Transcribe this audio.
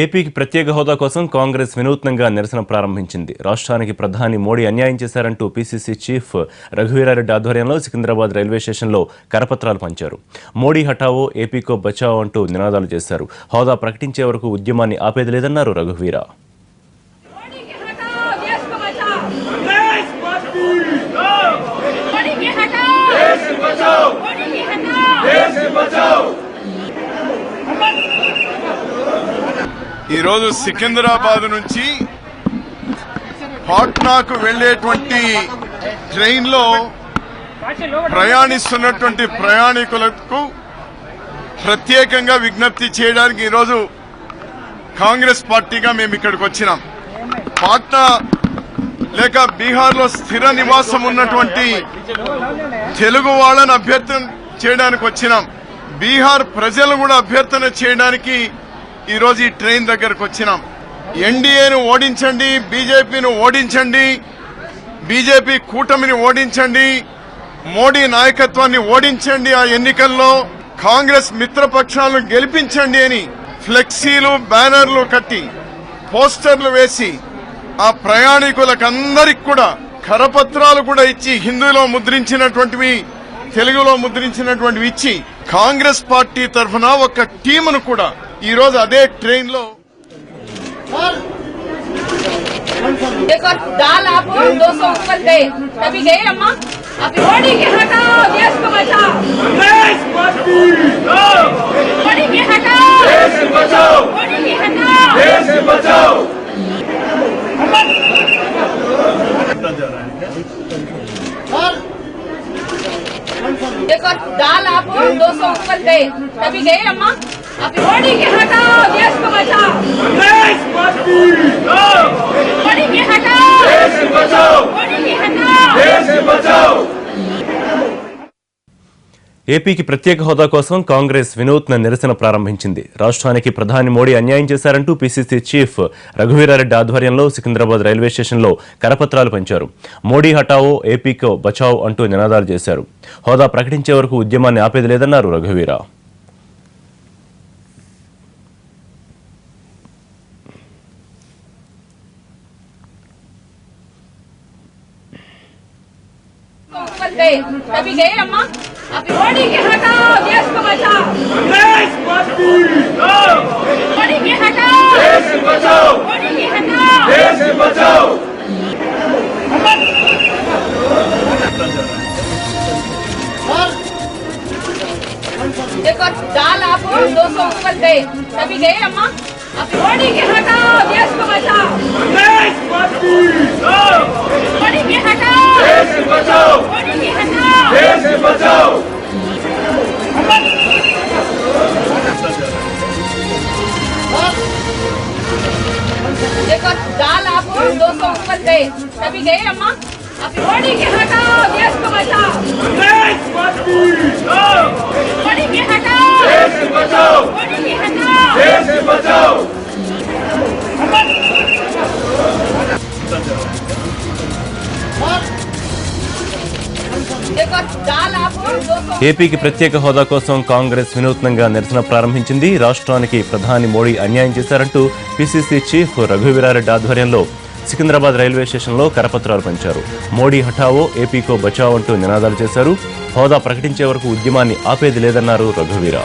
ఏపీకి ప్రత్యేక హోదా కోసం కాంగ్రెస్ వినూత్నంగా నిరసన ప్రారంభించింది. రాష్ట్రానికి ప్రధాని మోడీ అన్యాయం చేశారంటూ పీసీసీ చీఫ్ రఘువీరారెడ్డి ఆధ్వర్యంలో సికింద్రాబాద్ రైల్వే స్టేషన్లో కరపత్రాలు పంచారు. మోడీ హఠావో, ఏపీకో బచావో అంటూ నినాదాలు చేశారు. హోదా ప్రకటించే వరకు ఉద్యమాన్ని ఆపేది లేదన్నారు రఘువీరా. ఈరోజు సికింద్రాబాద్ నుంచి పాట్నాకు వెళ్లేటువంటి ట్రైన్ లో ప్రయాణిస్తున్నటువంటి ప్రయాణికులకు ప్రత్యేకంగా విజ్ఞప్తి చేయడానికి ఈరోజు కాంగ్రెస్ పార్టీగా మేము ఇక్కడికి వచ్చినాం. పాట్నా లేక బీహార్ లో స్థిర నివాసం ఉన్నటువంటి తెలుగు వాళ్ళని అభ్యర్థన చేయడానికి వచ్చినాం. బీహార్ ప్రజలు కూడా అభ్యర్థన చేయడానికి ఈరోజు ఈ ట్రైన్ దగ్గరకు వచ్చినాం. ఎన్డీఏను ఓడించండి, బీజేపీని ఓడించండి, బీజేపీ కూటమిని ఓడించండి, మోడీ నాయకత్వాన్ని ఓడించండి, ఆ ఎన్నికల్లో కాంగ్రెస్ మిత్రపక్షాలను గెలిపించండి అని ఫ్లెక్సీలు, బ్యానర్లు కట్టి పోస్టర్లు వేసి ఆ ప్రయాణికులకందరికి కూడా కరపత్రాలు కూడా ఇచ్చి హిందీలో ముద్రించినటువంటివి, తెలుగులో ముద్రించినటువంటివి ఇచ్చి కాంగ్రెస్ పార్టీ తరఫున ఒక టీమును కూడా ఈ రోజు అదే ట్రైన్ లో देखो दाल आप 200 ऊपर गए तभी गए अम्मा अभी मोदी के हटाओ, देश को बचाओ, मोदी के हटाओ, देश को बचाओ, मोदी के हटाओ, देश को बचाओ। देखो दाल आप 200 ऊपर गए तभी गए अम्मा अभी मोदी के हटाओ, देश को बचाओ, मोदी के हटाओ, देश को बचाओ, मोदी के हटाओ, देश को बचाओ। ఏపీకి ప్రత్యేక హోదా కోసం కాంగ్రెస్ వినూత్న నిరసన ప్రారంభించింది. రాష్ట్రానికి ప్రధాని మోడీ అన్యాయం చేశారంటూ పీసీసీ చీఫ్ రఘువీరారెడ్డి ఆధ్వర్యంలో సికింద్రాబాద్ రైల్వే స్టేషన్లో కరపత్రాలు పంచారు. మోడీ హఠావో, ఏపీకో బచావో అంటూ నినాదాలు చేశారు. హోదా ప్రకటించే వరకు ఉద్యమాన్ని ఆపేది లేదన్నారు రఘువీరా. तभी गए अम्मा अभी मोदी के हटाओ, देश को बचाओ, मोदी के हटाओ, देश को बचाओ, मोदी के हटाओ, देश को बचाओ। देखो दाल आप 200 ऊपर गए तभी गए अम्मा अभी मोदी के हटाओ, देश को बचाओ, मोदी के हटाओ, देश को बचाओ, मोदी के हटाओ, देश को बचाओ। देखो दाल आप 200 ऊपर गए तभी गए अम्मा अभी मोदी के हटाओ, देश को बचाओ, मोदी के हटाओ, देश को बचाओ, मोदी के हटाओ, देश को बचाओ। ఏపీకి ప్రత్యేక హోదా కోసం కాంగ్రెస్ వినూత్నంగా నిరసన ప్రారంభించింది. రాష్ట్రానికి ప్రధాని మోడీ అన్యాయం చేశారంటూ పీసీసీ చీఫ్ రఘువీరారెడ్డి ఆధ్వర్యంలో సికింద్రాబాద్ రైల్వే స్టేషన్లో కరపత్రాలు పంచారు. మోడీ హఠావో, ఏపీకో బచావో అంటూ నినాదాలు చేశారు. హోదా ప్రకటించే వరకు ఉద్యమాన్ని ఆపేది లేదన్నారు రఘువీరా.